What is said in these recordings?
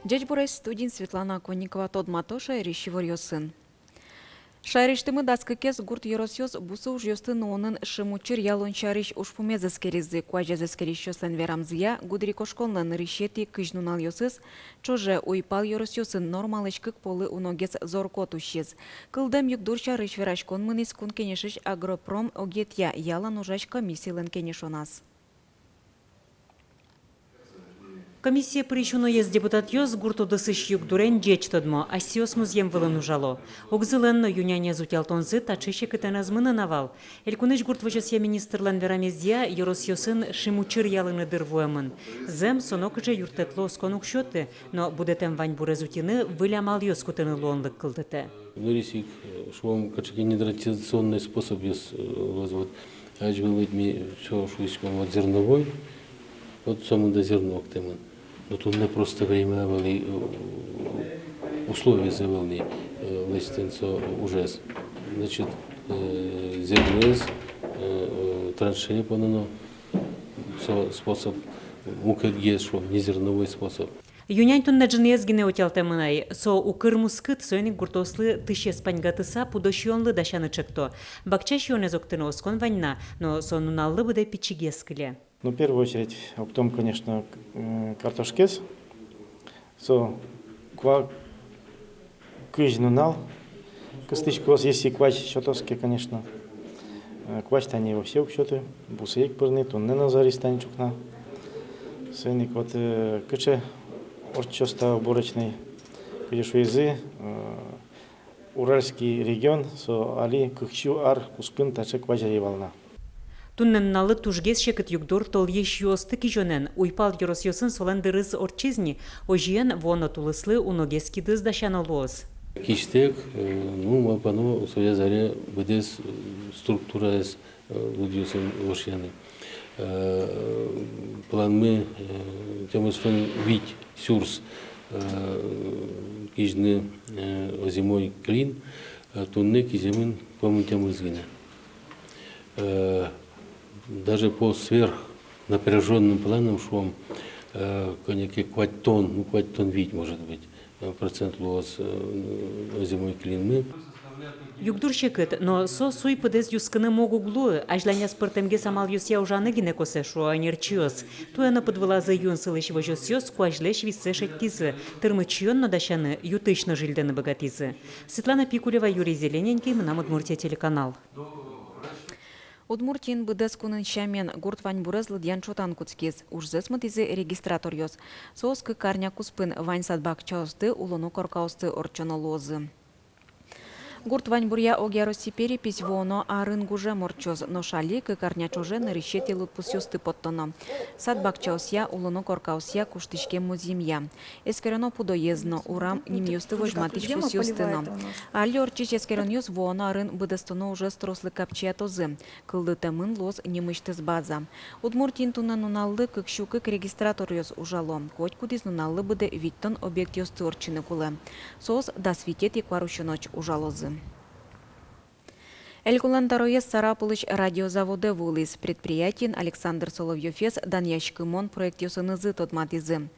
Дядь Бурай студент Светлана Конникова Тодматоша Рищевор сын. Шайриштымы даскыкес гурт еросьёс бусы уж ёстын онын шымучыр ялон шариш ушпумезес керезы куажезес керещёслен верамзыя гудри кошколнын рищети кыжнунал ёсыз чоже уйпал еросьёсын нормалышкык полы уногес зоркот ущез. Кылдем юкдур шариш верашкон мынис кун кенешиш агропром огетья ялан ужаш комиссийлен кенешонас. Комиссия причуно ез депутат ёз гурту дысыш югдурен жечтодмо, асиос музем вылын ужало. Огзыленно юняне зутялтонзы тачыше кытаназмыны навал. Элькуныш гурт вожосия министрлан верамездия еросьёсын шимучыр ялыны дырвуэмын. Зем сонокыже юртетло сконук счёты, но будетем вань бурезутины вылямал ёз кутыны лонлык кылдыты. Нурисик, швом качаки нетрадиционный способ ёз возвод. Аж вылыть ми все шуиском вот зерновой, вот саму до зернок темын. Но тут не просто время были условия завели листенцо ужас. Значит, зернез, траншеи понано, способ мукадье, что не зерновой способ. Юнянь тунна джинезгине отялтемынай, со укыр мускыт сойник гуртослы тыше спаньгатыса пудошионлы дашаны чекто. Бакчаш юнезоктыны оскон ваньна, но сонуналлы буде пичигескіле. Ну, в первую очередь, а потом, конечно, картошкес. Ква кыжнунал. Костычкос, если квач щотовский, конечно. Квач-то они во все учеты. Бусеек пырны, то не на заре станчукна. Сойник вот кыче орчоста уборочный. Кыжешуезы. Уральский регион, али кыхчу ар куспын таче квача евална. Тунненналы тужгес шекет югдор тол еш юосты кижонен, уйпал еросьёсын солен дырыз орчизни, ожиен воно тулыслы уногески дыз дашаны лоз. Киштек, ну, мапано, своя заре, бедес структура с лудиосом ошьяны. План мы, тем что вить сюрс, кижны озимой клин, тунне киземын помытям изгине. Даже по сверхнапряженным планам швом коньяки квадтон, квадтон вить может быть, процент лоз зимой клин. Югдур шекет, но со суй подез юсканы могу глуы, ажланя спортемге самал юсья ужаны гине косе шо анерчиос. Туэна подвела за юн сылыш вожосьёс, куажлеш виссе шектизы, тырмычьон надашаны ютычно жильдены богатизы. Светлана Пикулева, Юрий Зелененький, Мынам Удмуртия телеканал. Удмуртин быдес кунын шамен гурт вань бурез лыдьян чотан куцкез. Уж зесмытизе регистратор ёс. Соскы карня куспын вань садбак чаусты улону коркаусты орчоно лозы. Гурт вань бурья огяроси перепись воно арын гуже морчоз, но шали кыкарня чоже нарищети лыпусёсты подтоно. Садбак чаусья улону коркаусья куштышке музимья. Эскерено пудоезно урам немьёсты вожматич пусёстыно. Али орчич эскерен ёс воно арын быдестоно уже строслы капчия тозы. Кылды темын лоз немыштыз база. Удмуртин тунан уналлы кыкшу кык регистратор ёс ужало. Коть кудиз нуналлы быде виттон объект ёсты орчины кулы. Соз дасвитет и кварущеноч ужалозы. Элькулан Тароес Сарапулыч радиозаводы вулис предприятин Александр Соловьёфес Даньяшкымон проект ёсынызы тодматизы.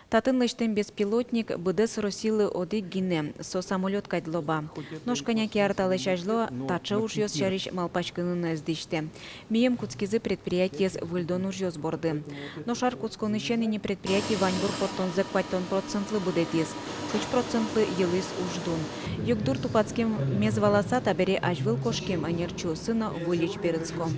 Татынлыштен беспилотник быдес росилы оды гине, со самолет кайдлоба. Ножканяки арталыш ажло, тача уж ёс шариш малпачкынын эздиште. Мием куцкизы предприятиес выльдон уж ёс борды. Но шар куцконышен и не предприятий ваньбур подтон зэкпаттон процентлы будетис. 6% елис уждун. Югдур тупацким мезваласа табере ажвыл кошкем анерчу сына вылич перыцко.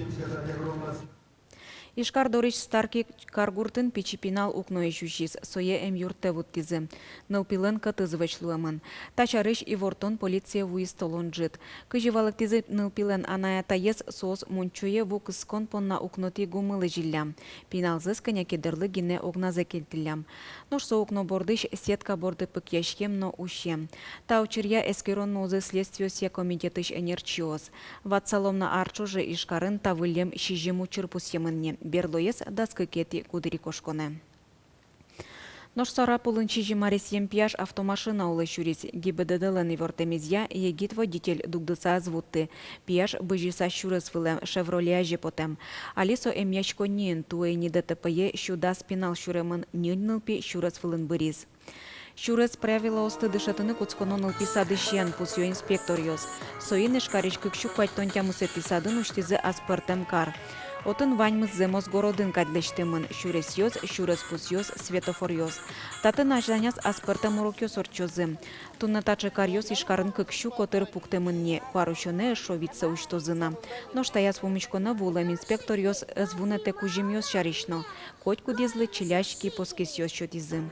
Ишкар дорич старки каргуртын пичипинал укно ещущис, сое юрте вуттизы. Нылпилен катызывачлуэмын. Тачарыш и вортон полиция вуистолон жит. Кыживалыктизы нылпилен анаята ес соос мунчуе вукыскон понна укноти гумылы жилям. Пиналзыз конякедерлы гине огназе келтилям. Ношсо укно бордыш сетка борды пыкяшкем но ущем. Таучирья эскерон нозы следствиосе комитетыш энерчиоз. Ватсаломна арчуже ишкарын тавылем шижиму чырпусемынне. Берлоес даскы кети кудыри кошконе. Нож Сарапулын чижимарис емпияш автомашина улы шурис. ГИБДД-лен ивортемизья егит водитель дугдыса звутты. Пияш быжиса шурыс вылем шевролеаже потем. Алисо эмьячко нин туэй ни ДТПе щуда спинал шуремын нюньнылпи шурыс вылын бырис. Щурес правила осты дышатыны куцконон писады щен пусё инспектор ёс. Соин ишкарич кыкшу квайтон тямусе писадын уштизе аспартем кар. Отын ваньмыз Мосгородын кадлештемын, щурес ёс, щурес пус ёс, светофор ёс. Татын ажданяс аспартем урок ёс орчозы. Тунна тачы кар ёс ишкарын кыкшу котыр пуктемынне, куарушоне шовица уштозына. Но штаяс вумичкона вулем инспектор ёс звунете кужим ёс шаришно. Коть кудезлы челяшки поскес ёс шотизы.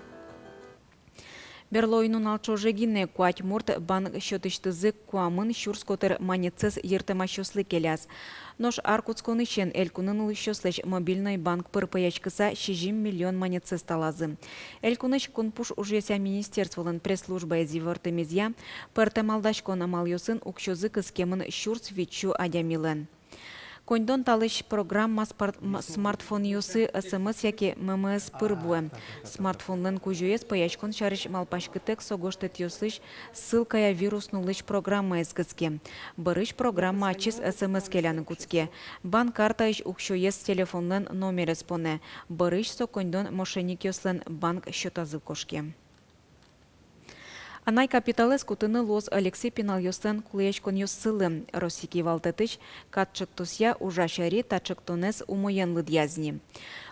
Берлоинун алчожегине куать мурт банк счетыштызы куамын щурскотер манецес ертемащослы келяс. Нош аркутсконычен элькунын улыщослеч мобильный банк пырпаячкыса 60 миллион манецес талазы. Элькуныч кунпуш ужеся министерстволын пресс-служба эзивортемезья пыртемалдашкон амалйосын укшозы кыскемын щурс вичу адямилен. Кондон талыш программа смартфон юсы СМС яки ММС пырбуэ. Смартфонлен кужуес паячкон шарыш малпашкытек согоштет юсыш ссылкая вируснулыш программа эскыске. Барыш программа ачис СМС келяны куцке. Банк картаиш укшуес телефонлен номер эспоне. Барыш со кондон мошенник юслен банк счетазы кошке. Анай капиталес кутыны лоз Алексей Пинал йостен кулеечкон йоссылы. Росики валтетыч катчыктусья ужашари тачыктонес умоенлы дязни.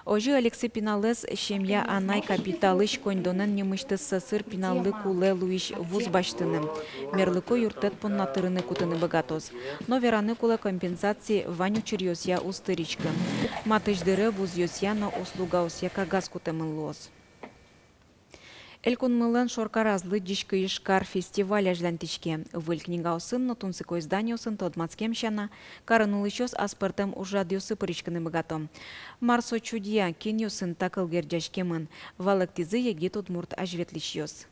Ожи Алексей Пиналес шемья анай капиталыш кондонен немышты сысыр пиналлы куле луиш вуз баштыны. Мерлыко юртет поннатырыны кутыны богатоз. Но вераны куле компенсации ваню чирьосья устыричка. Матыждыры вуз йосья но услуга осья кагаз кутымын лоз. Элькун мылен шоркаразлы дишкы ишкар фестиваль ажлантичке. Выль книга осын, но тунсыко издание осын тодмацкем щана, каранулы щос аспартем ужадиосы пыричканы богатом. Марсо чудья, кин осын такыл гердяшкемын, валактизы еги тодмурт ажветлищ йос.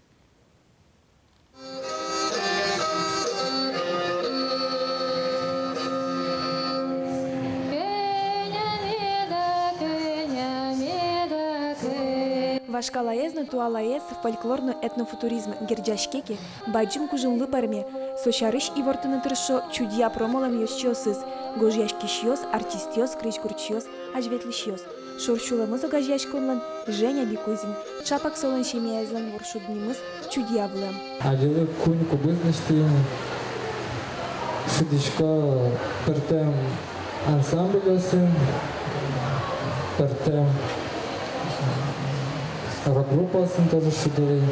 Вашкалаезны туалаез фольклорно-этнофутуризм герджашкеки баджим кужынлы парме, сошарыш и вортыны тыршо чудья промолам йосчиосыз, гожьяшкищиос, артистиос, кричкурчиос, ажветлищиос. Шуршуламыз огажьяшконлан Женя Бикузин, чапак солон шемиязлан воршуднимыз чудья влем. Алилы кунь кубызнышты, шудичка пертем ансамблёсын, пертем рок-группасын тоже шудылы.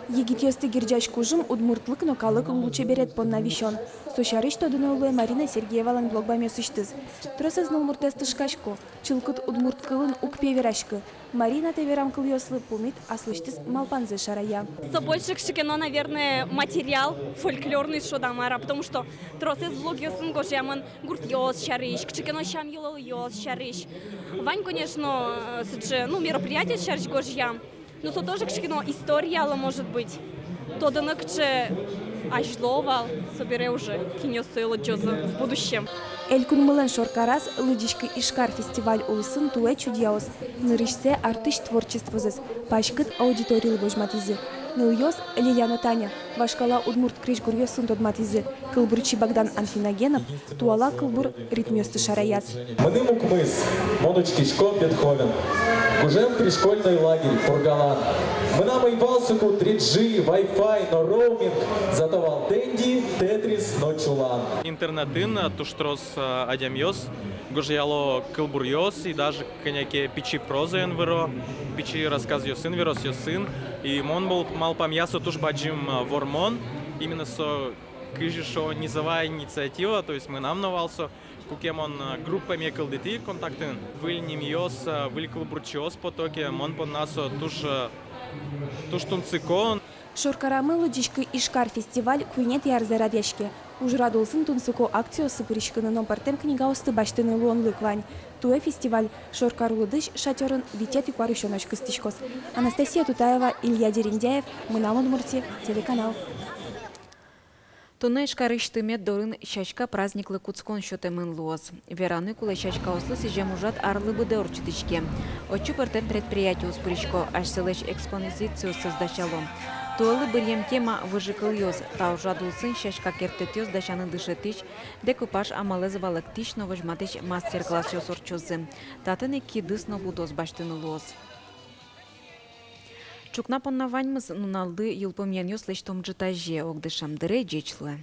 Египетский герджаш кужым удмуртлык нокалык лучше берет понна вишон. Сошарыш тодыноулы Марина Сергеевалан блогбаме сыштыз. Тросызныл муртестышкашко, чылкыт удмурткылын укпеверашкы. Марина теверам кыльослы пумит, а слыштыз малпанзы шарая. Больше кино, наверное, материал фольклорный шодамара, потому что тросыз блог йосын гожеман гурт йос шарыш, кино шам йолол йос шарыш. Вань, конечно, мероприятие шарыш гожьям. Но то тоже кино история, может быть. То даныкче ажловал, собере уже кино стоило в будущем. Элькун мылен шоркарас лыдишкы ишкар фестиваль улсын туэ чудьяос. Нырышсе артыш творчествозыз, пашкыт аудиториялы божматизы. Ныльёс Лилиана Таня, Вашкала удмурт криш гурьёсын тодматизы. Кылбурчи Богдан Анфиногенов, туала кылбур ритмёсты шараяц. Мыным укмыс, моночкишко Бетховен. Кужем пришкольный лагерь Пургалан. Мы нам и валсуку 3G, Wi-Fi, но роуминг. Зато валтенди, Тетрис, но чулан. Интернетын туштрос адямьос, гожьяло кылбурьос и даже коняке пичи проза энверо, пичи рассказ йосын верос йосын. И мон был малпамьясо туш баджим вормон, именно со кыжишо низовая инициатива, то есть мы нам навалсо. Кукемон группами кылдыти контактын, выль немьос, выль кылбурчиос потоке, мон пон насо туш тунцикон. Шоркарамы лыдишкы ишкар фестиваль куйнет ярзарад яшке. Ужрадулсын тунсыко акциясы пырышкыны номпартем книга осты баштыны луонлы квань. Туэ фестиваль Шоркар лыдыш шатерын витет и куарышоночкы стишкос. Анастасия Тутаева, Илья Дерендяев, Мынамон Мурти, телеканал. Туны шкарыштымет дорын чачка праздниклы куцкон шотемын луоз. Вераны кулы чачка ослы сижем ужат арлы быды орчытычке. Очу пыртен предприятие успырычко аж селыш экспозицию создачало. Туалы бырьем тема выжикыл йоз, та ужадулсын чачка кертет йоз дачаны дышетыч, декупаж амалез валыктыч но вожматыч мастер-класс йоз орчозы. Татын эки дыс но будоз баштыны луоз. Чукна поннаваньмыз нуналды юлпомьян йослеч том джетаже огдышам дыре джечлуе.